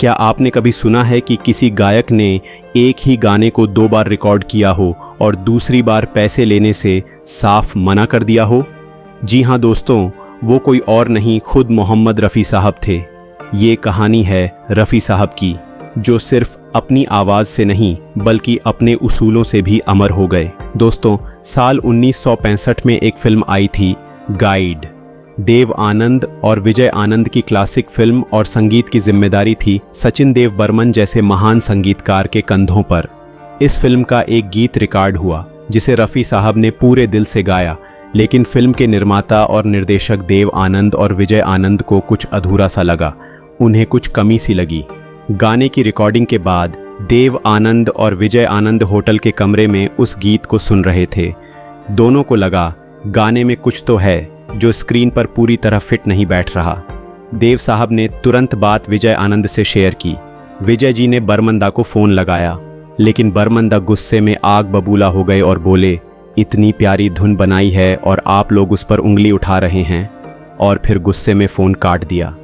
क्या आपने कभी सुना है कि किसी गायक ने एक ही गाने को 2 बार रिकॉर्ड किया हो और दूसरी बार पैसे लेने से साफ मना कर दिया हो? जी हाँ दोस्तों, वो कोई और नहीं खुद मोहम्मद रफ़ी साहब थे। ये कहानी है रफ़ी साहब की, जो सिर्फ अपनी आवाज़ से नहीं बल्कि अपने उसूलों से भी अमर हो गए। दोस्तों, साल 1965 में एक फिल्म आई थी गाइड। देव आनंद और विजय आनंद की क्लासिक फिल्म और संगीत की जिम्मेदारी थी सचिन देव बर्मन जैसे महान संगीतकार के कंधों पर। इस फिल्म का एक गीत रिकॉर्ड हुआ जिसे रफ़ी साहब ने पूरे दिल से गाया, लेकिन फिल्म के निर्माता और निर्देशक देव आनंद और विजय आनंद को कुछ अधूरा सा लगा, उन्हें कुछ कमी सी लगी। गाने की रिकॉर्डिंग के बाद देव आनंद और विजय आनंद होटल के कमरे में उस गीत को सुन रहे थे। दोनों को लगा गाने में कुछ तो है जो स्क्रीन पर पूरी तरह फिट नहीं बैठ रहा। देव साहब ने तुरंत बात विजय आनंद से शेयर की। विजय जी ने बर्मंदा को फ़ोन लगाया, लेकिन बर्मंदा गुस्से में आग बबूला हो गए और बोले, इतनी प्यारी धुन बनाई है और आप लोग उस पर उंगली उठा रहे हैं, और फिर गुस्से में फ़ोन काट दिया।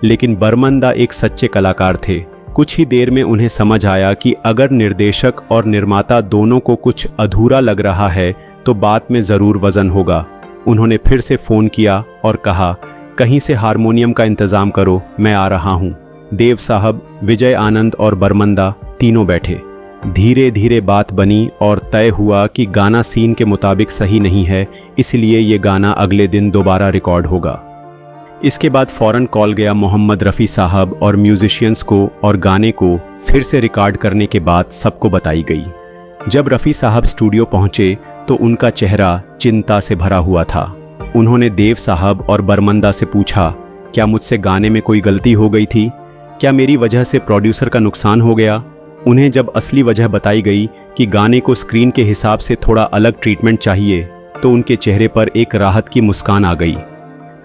लेकिन बर्मंदा एक सच्चे कलाकार थे। कुछ ही देर में उन्हें समझ आया कि अगर निर्देशक और निर्माता दोनों को कुछ अधूरा लग रहा है तो बात में ज़रूर वज़न होगा। उन्होंने फिर से फ़ोन किया और कहा, कहीं से हारमोनियम का इंतज़ाम करो, मैं आ रहा हूँ। देव साहब, विजय आनंद और बर्मंदा तीनों बैठे। धीरे धीरे बात बनी और तय हुआ कि गाना सीन के मुताबिक सही नहीं है, इसलिए ये गाना अगले दिन दोबारा रिकॉर्ड होगा। इसके बाद फ़ौरन कॉल गया मोहम्मद रफ़ी साहब और म्यूजिशियंस को, और गाने को फिर से रिकॉर्ड करने के बाद सबको बताई गई। जब रफ़ी साहब स्टूडियो पहुँचे तो उनका चेहरा चिंता से भरा हुआ था। उन्होंने देव साहब और बर्मंदा से पूछा, क्या मुझसे गाने में कोई गलती हो गई थी? क्या मेरी वजह से प्रोड्यूसर का नुकसान हो गया? उन्हें जब असली वजह बताई गई कि गाने को स्क्रीन के हिसाब से थोड़ा अलग ट्रीटमेंट चाहिए, तो उनके चेहरे पर एक राहत की मुस्कान आ गई।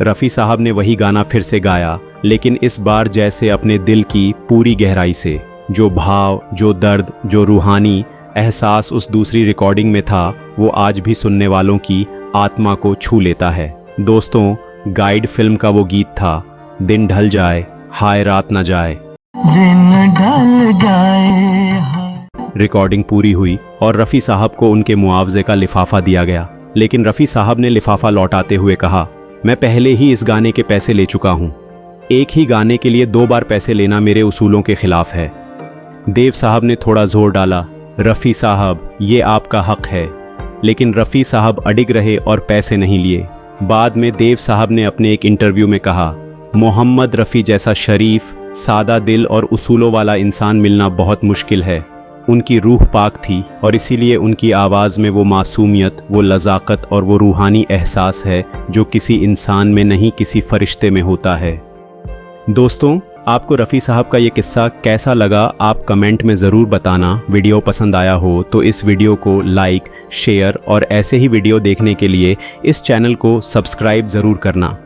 रफ़ी साहब ने वही गाना फिर से गाया, लेकिन इस बार जैसे अपने दिल की पूरी गहराई से। जो भाव, जो दर्द, जो रूहानी एहसास उस दूसरी रिकॉर्डिंग में था, वो आज भी सुनने वालों की आत्मा को छू लेता है। दोस्तों, गाइड फिल्म का वो गीत था, दिन ढल जाए हाय रात न जाए। दिन ढल जाए। रिकॉर्डिंग पूरी हुई और रफ़ी साहब को उनके मुआवजे का लिफाफा दिया गया, लेकिन रफ़ी साहब ने लिफाफा लौटाते हुए कहा, मैं पहले ही इस गाने के पैसे ले चुका हूँ। एक ही गाने के लिए 2 बार पैसे लेना मेरे उसूलों के खिलाफ है। देव साहब ने थोड़ा जोर डाला, रफ़ी साहब, ये आपका हक है। लेकिन रफ़ी साहब अडिग रहे और पैसे नहीं लिए। बाद में देव साहब ने अपने एक इंटरव्यू में कहा, मोहम्मद रफ़ी जैसा शरीफ, सादा दिल और उसूलों वाला इंसान मिलना बहुत मुश्किल है। उनकी रूह पाक थी और इसीलिए उनकी आवाज़ में वो मासूमियत, वो लज़ाकत और वो रूहानी एहसास है जो किसी इंसान में नहीं, किसी फरिश्ते में होता है। दोस्तों, आपको रफ़ी साहब का ये किस्सा कैसा लगा, आप कमेंट में ज़रूर बताना। वीडियो पसंद आया हो तो इस वीडियो को लाइक, शेयर और ऐसे ही वीडियो देखने के लिए इस चैनल को सब्सक्राइब ज़रूर करना।